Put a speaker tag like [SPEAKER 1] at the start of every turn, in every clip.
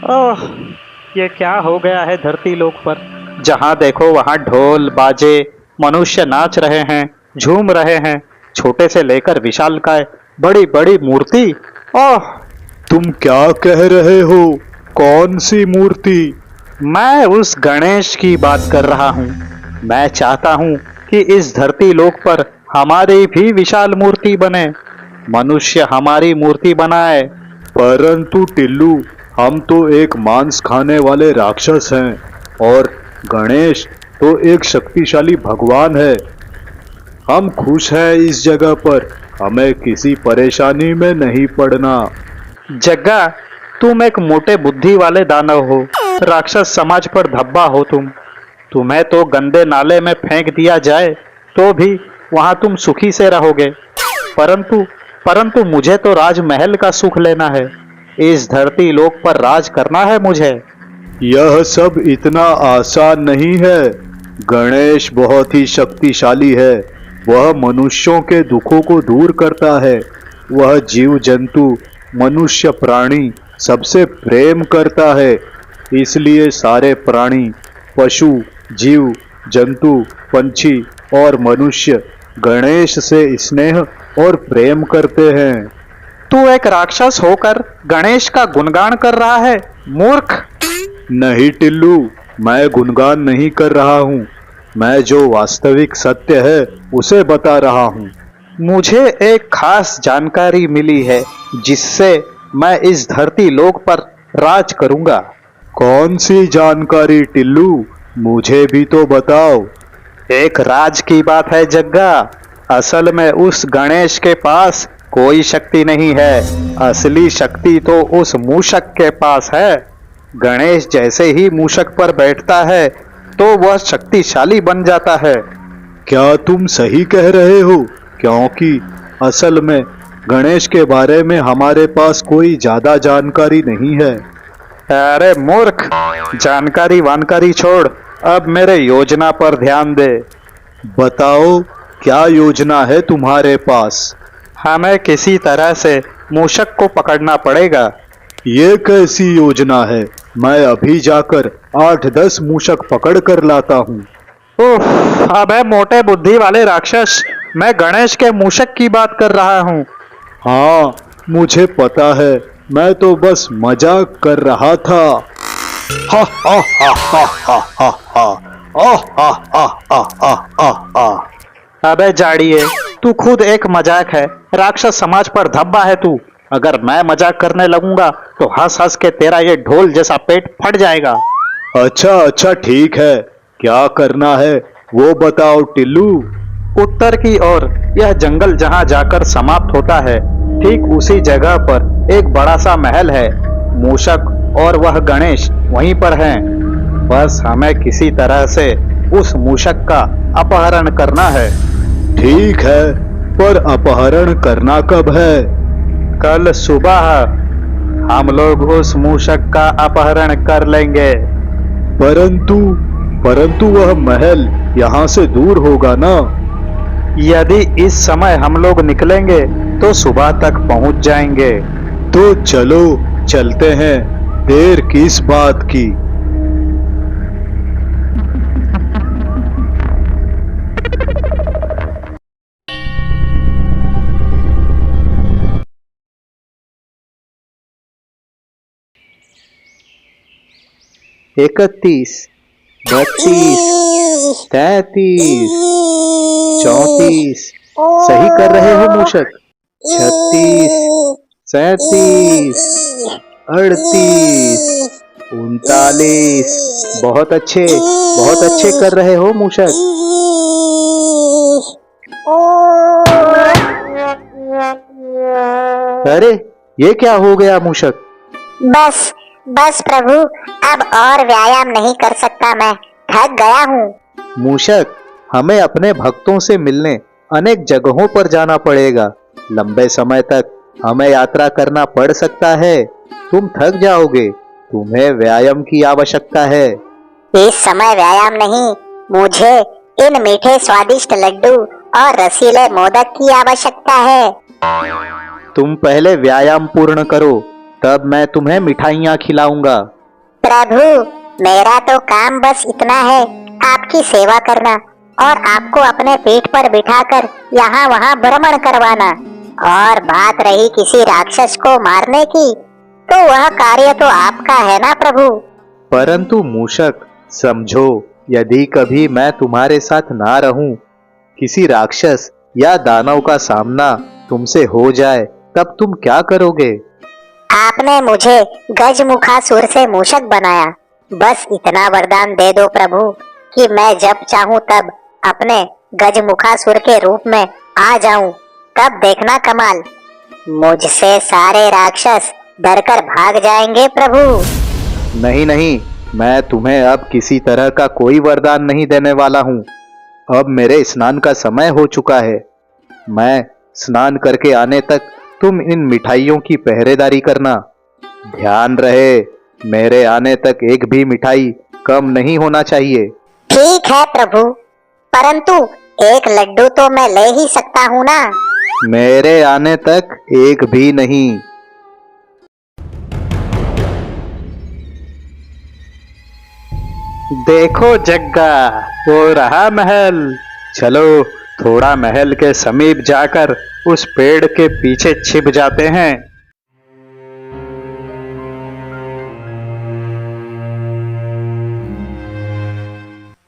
[SPEAKER 1] ओह, ये क्या हो गया है धरती लोक पर। जहां देखो वहां ढोल बाजे, मनुष्य नाच रहे हैं, झूम रहे हैं। छोटे से लेकर विशालकाय बड़ी बड़ी मूर्ति। ओह,
[SPEAKER 2] तुम क्या कह रहे हो? कौन सी मूर्ति?
[SPEAKER 1] मैं उस गणेश की बात कर रहा हूँ। मैं चाहता हूँ कि इस धरती लोक पर हमारी भी विशाल मूर्ति बने, मनुष्य हमारी मूर्ति बनाए।
[SPEAKER 2] परंतु टिल्लू, हम तो एक मांस खाने वाले राक्षस हैं और गणेश तो एक शक्तिशाली भगवान है। हम खुश हैं इस जगह पर, हमें किसी परेशानी में नहीं पड़ना।
[SPEAKER 1] जग्गा, तुम एक मोटे बुद्धि वाले दानव हो, राक्षस समाज पर धब्बा हो तुम। तुम्हें तो गंदे नाले में फेंक दिया जाए तो भी वहां तुम सुखी से रहोगे, परंतु परंतु मुझे तो राजमहल का सुख लेना है। इस धरती लोक पर राज करना है मुझे।
[SPEAKER 2] यह सब इतना आसान नहीं है। गणेश बहुत ही शक्तिशाली है। वह मनुष्यों के दुखों को दूर करता है। वह जीव जंतु, मनुष्य, प्राणी सबसे प्रेम करता है। इसलिए सारे प्राणी, पशु, जीव जंतु, पंछी और मनुष्य गणेश से स्नेह और प्रेम करते हैं।
[SPEAKER 1] तू एक राक्षस होकर गणेश का गुणगान कर रहा है, मूर्ख।
[SPEAKER 2] नहीं टिल्लू, मैं गुणगान नहीं कर रहा हूँ। मैं जो वास्तविक सत्य है उसे बता रहा हूँ।
[SPEAKER 1] मुझे एक खास जानकारी मिली है जिससे मैं इस धरती लोक पर राज करूंगा।
[SPEAKER 2] कौन सी जानकारी टिल्लू? मुझे भी तो बताओ।
[SPEAKER 1] एक राज की बात है जग्गा। असल में उस गणेश के पास कोई शक्ति नहीं है। असली शक्ति तो उस मूषक के पास है। गणेश जैसे ही मूषक पर बैठता है तो वह शक्तिशाली बन जाता है।
[SPEAKER 2] क्या तुम सही कह रहे हो? क्योंकि असल में गणेश के बारे में हमारे पास कोई ज्यादा जानकारी नहीं है।
[SPEAKER 1] अरे मूर्ख, जानकारी वानकारी छोड़, अब मेरे योजना पर ध्यान दे।
[SPEAKER 2] बताओ, क्या योजना है तुम्हारे पास?
[SPEAKER 1] हमें किसी तरह से मूषक को पकड़ना पड़ेगा।
[SPEAKER 2] ये कैसी योजना है? मैं अभी जाकर 8-10 मूषक पकड़ कर लाता हूँ।
[SPEAKER 1] उफ, अबे मोटे बुद्धि वाले राक्षस, मैं गणेश के मूषक की बात कर रहा हूँ।
[SPEAKER 2] हाँ, मुझे पता है, मैं तो बस मजाक कर रहा था। हा हा हा हा हा हा हा हा हा हा हा हा हा।
[SPEAKER 1] अबे जाड़िए, तू खुद एक मजाक है। राक्षस समाज पर धब्बा है तू। अगर मैं मजाक करने लगूंगा तो हंस हंस के तेरा ये ढोल जैसा पेट फट जाएगा।
[SPEAKER 2] अच्छा अच्छा, ठीक है। क्या करना है वो बताओ टिल्लू।
[SPEAKER 1] उत्तर की ओर यह जंगल जहां जाकर समाप्त होता है, ठीक उसी जगह पर एक बड़ा सा महल है। मूषक और वह गणेश वहीं पर हैं। बस हमें किसी तरह से उस मूषक का अपहरण करना है।
[SPEAKER 2] ठीक है, पर अपहरण करना कब है?
[SPEAKER 1] कल सुबह हम लोग उस मूषक का अपहरण कर लेंगे।
[SPEAKER 2] परंतु परंतु वह महल यहाँ से दूर होगा ना?
[SPEAKER 1] यदि इस समय हम लोग निकलेंगे तो सुबह तक पहुंच जाएंगे।
[SPEAKER 2] तो चलो चलते हैं, देर किस बात की।
[SPEAKER 1] इकतीस, 32, 33, 34। सही कर रहे हो मूषक। 36, 37, 38, 39। बहुत अच्छे कर रहे हो मूषक। अरे, ये क्या हो गया मूषक?
[SPEAKER 3] बस बस प्रभु, अब और व्यायाम नहीं कर सकता, मैं थक गया हूँ।
[SPEAKER 1] मूषक, हमें अपने भक्तों से मिलने अनेक जगहों पर जाना पड़ेगा। लंबे समय तक हमें यात्रा करना पड़ सकता है। तुम थक जाओगे। तुम्हें व्यायाम की आवश्यकता है।
[SPEAKER 3] इस समय व्यायाम नहीं, मुझे इन मीठे स्वादिष्ट लड्डू और रसीले मोदक की आवश्यकता है।
[SPEAKER 1] तुम पहले व्यायाम पूर्ण करो, तब मैं तुम्हें मिठाइयाँ खिलाऊंगा।
[SPEAKER 3] प्रभु, मेरा तो काम बस इतना है, आपकी सेवा करना और आपको अपने पीठ पर बिठाकर यहाँ वहाँ भ्रमण करवाना। और बात रही किसी राक्षस को मारने की, तो वह कार्य तो आपका है ना प्रभु।
[SPEAKER 2] परंतु मूषक, समझो, यदि कभी मैं तुम्हारे साथ ना रहूं, किसी राक्षस या दानव का सामना तुमसे हो जाए, तब तुम क्या करोगे?
[SPEAKER 3] आपने मुझे गजमुखासुर से मूषक बनाया, बस इतना वरदान दे दो प्रभु कि मैं जब चाहूं तब अपने गजमुखासुर के रूप में आ जाऊं। तब देखना कमाल, मुझसे सारे राक्षस डरकर भाग जाएंगे प्रभु।
[SPEAKER 2] नहीं नहीं, मैं तुम्हें अब किसी तरह का कोई वरदान नहीं देने वाला हूँ। अब मेरे स्नान का समय हो चुका है। मैं स्नान करके आने तक तुम इन मिठाइयों की पहरेदारी करना। ध्यान रहे, मेरे आने तक एक भी मिठाई कम नहीं होना चाहिए।
[SPEAKER 3] ठीक है प्रभु, परंतु एक लड्डू तो मैं ले ही सकता हूँ ना।
[SPEAKER 2] मेरे आने तक एक भी नहीं।
[SPEAKER 1] देखो जग्गा, वो रहा महल। चलो थोड़ा महल के समीप जाकर उस पेड़ के पीछे छिप जाते हैं।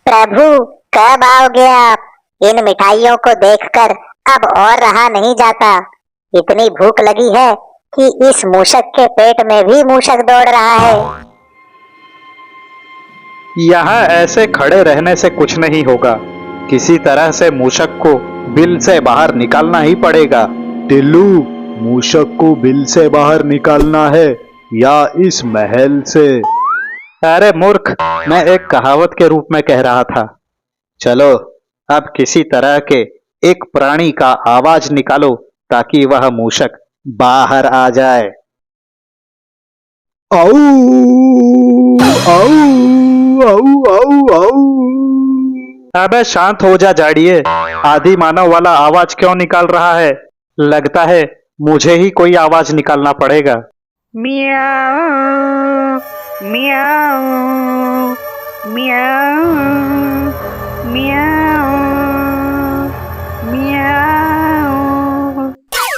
[SPEAKER 3] प्रभु, कब आओगे आप? इन मिठाइयों को देखकर अब और रहा नहीं जाता। इतनी भूख लगी है कि इस मूषक के पेट में भी मूषक दौड़ रहा है।
[SPEAKER 1] यहाँ ऐसे खड़े रहने से कुछ नहीं होगा, किसी तरह से मूषक को बिल से बाहर निकालना ही पड़ेगा।
[SPEAKER 2] टिल्लू, मूषक को बिल से बाहर निकालना है या इस महल से?
[SPEAKER 1] अरे मूर्ख, मैं एक कहावत के रूप में कह रहा था। चलो अब किसी तरह के एक प्राणी का आवाज निकालो ताकि वह मूषक बाहर आ जाए।
[SPEAKER 2] आऊ आऊ आऊ आऊ आऊ।
[SPEAKER 1] अबे शांत हो जा जाड़िए, आदि मानव वाला आवाज क्यों निकाल रहा है? लगता है मुझे ही कोई आवाज निकालना पड़ेगा।
[SPEAKER 4] मियाओ, मियाओ, मियाओ, मियाओ, मियाओ।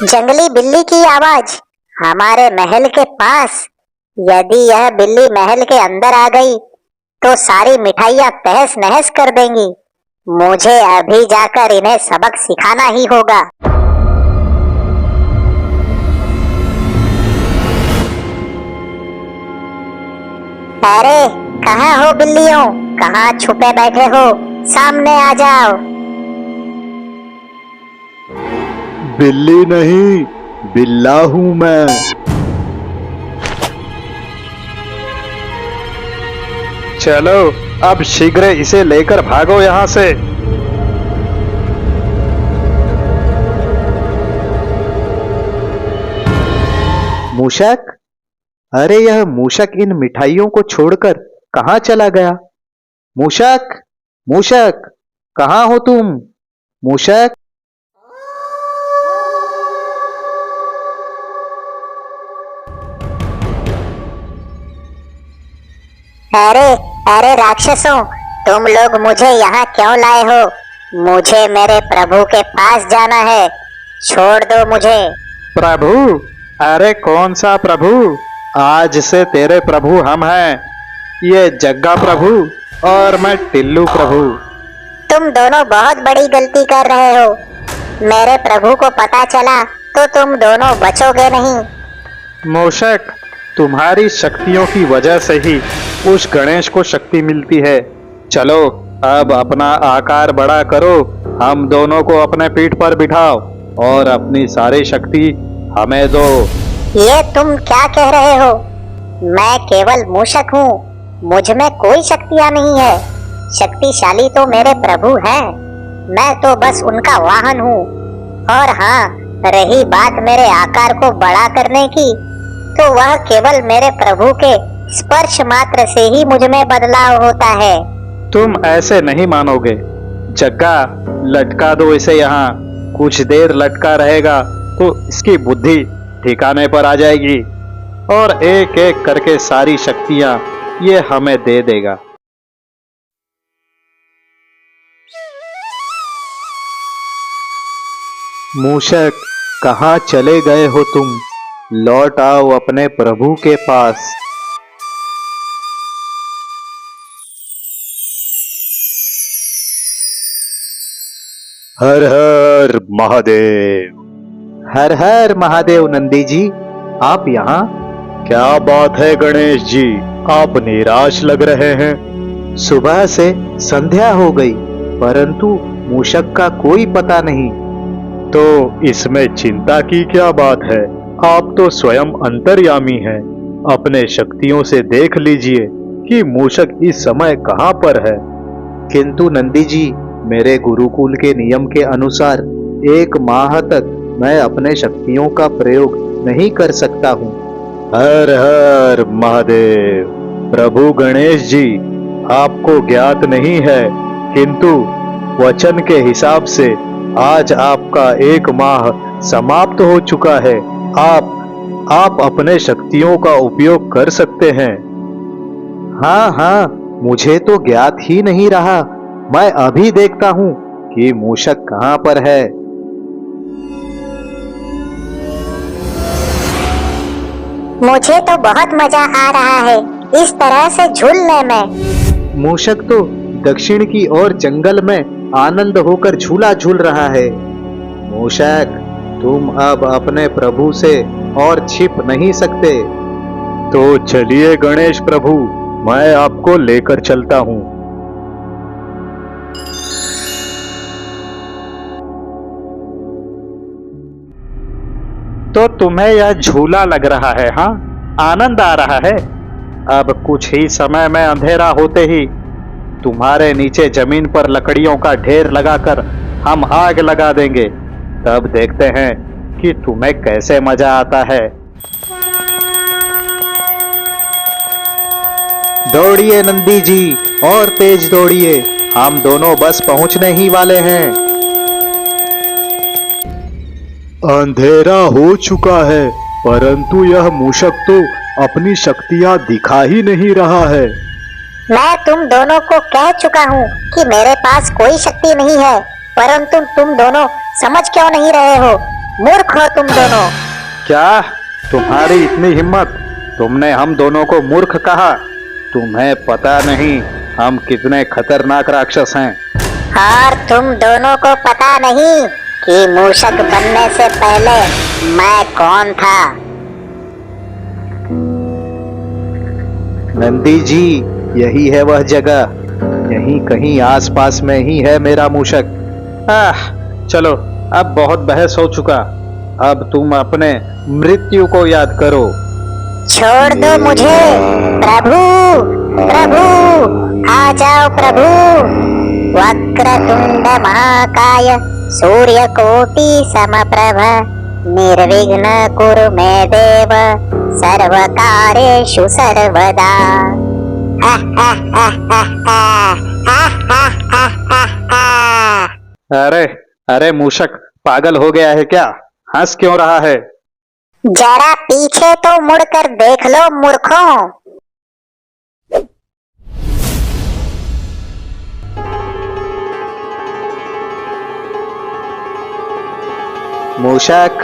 [SPEAKER 3] जंगली बिल्ली की आवाज हमारे महल के पास। यदि यह बिल्ली महल के अंदर आ गई तो सारी मिठाइयाँ तहस नहस कर देंगी। मुझे अभी जाकर इन्हें सबक सिखाना ही होगा। अरे कहाँ हो बिल्लियों, कहाँ छुपे बैठे हो? सामने आ जाओ।
[SPEAKER 2] बिल्ली नहीं, बिल्ला हूं मैं।
[SPEAKER 1] चलो अब शीघ्र इसे लेकर भागो यहाँ से।
[SPEAKER 2] मूषक, अरे यह मूषक इन मिठाइयों को छोड़कर कहाँ चला गया? मूषक, मूषक, कहाँ हो तुम? मूषक।
[SPEAKER 3] अरे अरे राक्षसों, तुम लोग मुझे यहाँ क्यों लाए हो? मुझे मेरे प्रभु के पास जाना है, छोड़ दो मुझे।
[SPEAKER 1] प्रभु? अरे कौन सा प्रभु? आज से तेरे प्रभु हम हैं। ये जग्गा प्रभु और मैं टिल्लू प्रभु।
[SPEAKER 3] तुम दोनों बहुत बड़ी गलती कर रहे हो। मेरे प्रभु को पता चला तो तुम दोनों बचोगे नहीं।
[SPEAKER 1] मूषक, तुम्हारी शक्तियों की वजह से ही उस गणेश को शक्ति मिलती है। चलो अब अपना आकार बड़ा करो, हम दोनों को अपने पीठ पर बिठाओ और अपनी सारी शक्ति हमें दो।
[SPEAKER 3] ये तुम क्या कह रहे हो? मैं केवल मूषक हूँ, मुझ में कोई शक्तियाँ नहीं है। शक्तिशाली तो मेरे प्रभु हैं, मैं तो बस उनका वाहन हूँ। और हाँ, रही बात मेरे आकार को बड़ा करने की, तो वह केवल मेरे प्रभु के स्पर्श मात्र से ही मुझ में बदलाव होता है।
[SPEAKER 1] तुम ऐसे नहीं मानोगे। जग्गा, लटका दो इसे यहाँ। कुछ देर लटका रहेगा तो इसकी बुद्धि ठिकाने पर आ जाएगी। और एक एक करके सारी शक्तियां ये हमें दे देगा।
[SPEAKER 2] मूषक, कहाँ चले गए हो तुम? लौट आओ अपने प्रभु के पास। हर हर महादेव। हर हर महादेव। नंदी जी, आप यहाँ? क्या बात है गणेश जी, आप निराश लग रहे हैं। सुबह से संध्या हो गई परंतु मूषक का कोई पता नहीं। तो इसमें चिंता की क्या बात है? आप तो स्वयं अंतर्यामी हैं। अपने शक्तियों से देख लीजिए कि मूषक इस समय कहाँ पर है। किंतु नंदी जी, मेरे गुरुकुल के नियम के अनुसार 1 माह तक मैं अपने शक्तियों का प्रयोग नहीं कर सकता हूँ। हर हर महादेव। प्रभु गणेश जी, आपको ज्ञात नहीं है किंतु वचन के हिसाब से आज आपका 1 माह समाप्त हो चुका है। आप अपने शक्तियों का उपयोग कर सकते हैं। हाँ हाँ, मुझे तो ज्ञात ही नहीं रहा। मैं अभी देखता हूँ कि मूषक कहाँ पर है।
[SPEAKER 3] मुझे तो बहुत मजा आ रहा है इस तरह से झूलने में।
[SPEAKER 2] मूषक तो दक्षिण की ओर जंगल में आनंद होकर झूला झूल रहा है। मूषक, तुम अब अपने प्रभु से और छिप नहीं सकते। तो चलिए गणेश प्रभु, मैं आपको लेकर चलता हूँ।
[SPEAKER 1] तो तुम्हें यह झूला लग रहा है? हाँ, आनंद आ रहा है। अब कुछ ही समय में अंधेरा होते ही तुम्हारे नीचे जमीन पर लकड़ियों का ढेर लगाकर हम आग लगा देंगे। तब देखते हैं कि तुम्हें कैसे मजा आता है।
[SPEAKER 2] दौड़िए नंदी जी, और तेज दौड़िए। हम दोनों बस पहुंचने ही वाले हैं। अंधेरा हो चुका है परंतु यह मूषक तो अपनी शक्तियां दिखा ही नहीं रहा है।
[SPEAKER 3] मैं तुम दोनों को कह चुका हूँ कि मेरे पास कोई शक्ति नहीं है, परंतु तुम दोनों समझ क्यों नहीं रहे हो? मूर्ख हो तुम दोनों।
[SPEAKER 1] क्या तुम्हारी इतनी हिम्मत? तुमने हम दोनों को मूर्ख कहा? तुम्हें पता नहीं हम कितने खतरनाक राक्षस हैं।
[SPEAKER 3] और तुम दोनों को पता नहीं कि मूषक बनने से पहले मैं कौन था?
[SPEAKER 2] नंदी जी, यही है वह जगह। यहीं कहीं आसपास में ही है मेरा मूषक।
[SPEAKER 1] चलो, अब बहुत बहस हो चुका। अब तुम अपने मृत्यु को याद करो।
[SPEAKER 3] छोड़ दो मुझे। प्रभु, प्रभु, आ जाओ प्रभु। वक्रतुंड महाकाय सूर्यकोटि समप्रभ निर्विघ्न कुरु मे देव सर्वकार्येषु सर्वदा।
[SPEAKER 1] अरे अरे मूषक, पागल हो गया है क्या? हंस क्यों रहा है?
[SPEAKER 3] जरा पीछे तो मुड़कर देख लो मूर्खों।
[SPEAKER 2] मूषक,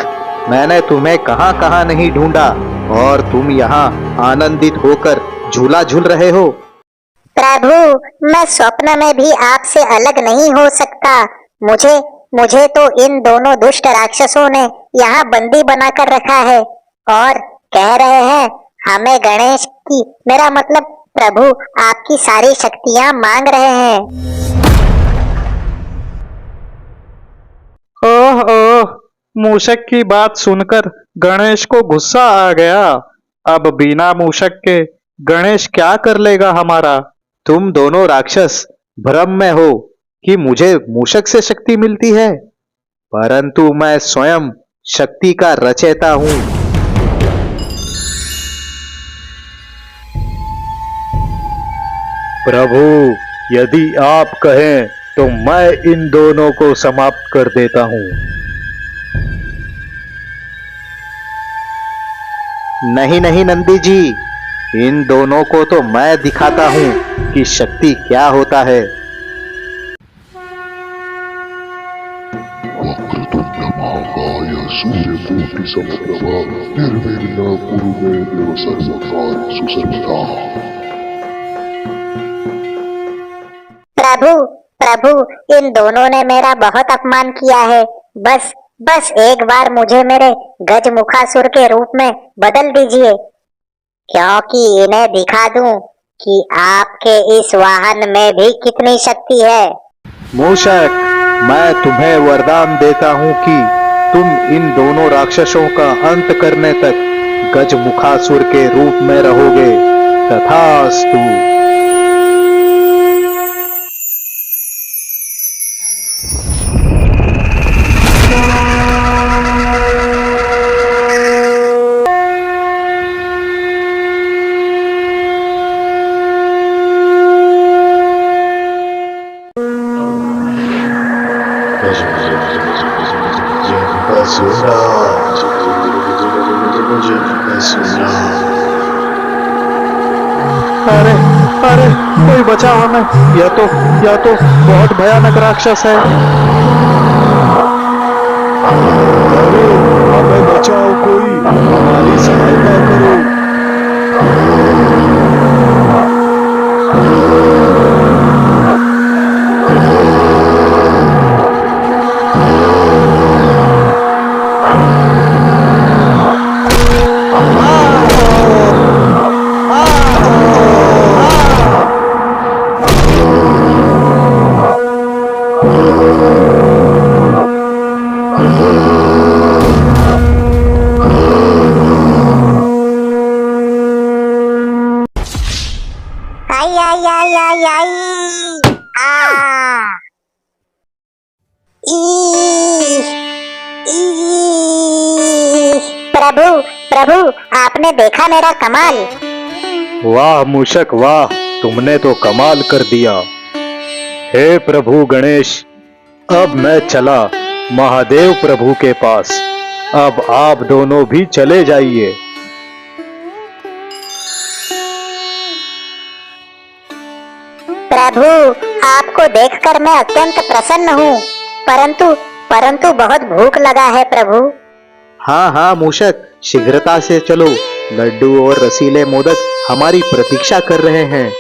[SPEAKER 2] मैंने तुम्हें कहां कहां नहीं ढूंढा और तुम यहाँ आनंदित होकर झूला झूल रहे हो।
[SPEAKER 3] प्रभु, मैं स्वप्न में भी आपसे अलग नहीं हो सकता। मुझे तो इन दोनों दुष्ट राक्षसों ने यहाँ बंदी बनाकर रखा है और कह रहे हैं हमें गणेश की, मेरा मतलब प्रभु आपकी सारी शक्तियाँ मांग रहे हैं।
[SPEAKER 1] ओह ओह, मूषक की बात सुनकर गणेश को गुस्सा आ गया। अब बिना मूषक के गणेश क्या कर लेगा हमारा?
[SPEAKER 2] तुम दोनों राक्षस भ्रम में हो कि मुझे मूषक से शक्ति मिलती है, परंतु मैं स्वयं शक्ति का रचयिता हूं। प्रभु, यदि आप कहें तो मैं इन दोनों को समाप्त कर देता हूं।
[SPEAKER 1] नहीं नहीं नंदी जी, इन दोनों को तो मैं दिखाता हूँ कि शक्ति क्या होता है।
[SPEAKER 5] वक्रतुंड महाकाय सूर्यकोटि समप्रभा निर्विघ्नं कुरु मे देव सर्वकार्येषु सर्वदा।
[SPEAKER 3] प्रभु प्रभु, इन दोनों ने मेरा बहुत अपमान किया है। बस बस एक बार मुझे मेरे गजमुखासुर के रूप में बदल दीजिए, क्योंकि इन्हें दिखा दूं कि आपके इस वाहन में भी कितनी शक्ति है।
[SPEAKER 2] मूषक, मैं तुम्हें वरदान देता हूँ कि तुम इन दोनों राक्षसों का अंत करने तक गजमुखासुर के रूप में रहोगे। तथास्तु।
[SPEAKER 1] अरे अरे, कोई बचाओ हमें, यह तो बहुत भयानक राक्षस है।
[SPEAKER 2] अरे हमें बचाओ, कोई हमारी सहायता करो।
[SPEAKER 3] आई आई आई आई आई आ ई ई प्रभु प्रभु, आपने देखा मेरा कमाल?
[SPEAKER 2] वाह मूषक वाह, तुमने तो कमाल कर दिया। हे प्रभु गणेश, अब मैं चला महादेव प्रभु के पास। अब आप दोनों भी चले जाइए।
[SPEAKER 3] प्रभु, आपको देखकर मैं अत्यंत प्रसन्न हूँ, परंतु बहुत भूख लगा है प्रभु।
[SPEAKER 1] हाँ हाँ मूषक, शीघ्रता से चलो, लड्डू और रसीले मोदक हमारी प्रतीक्षा कर रहे हैं।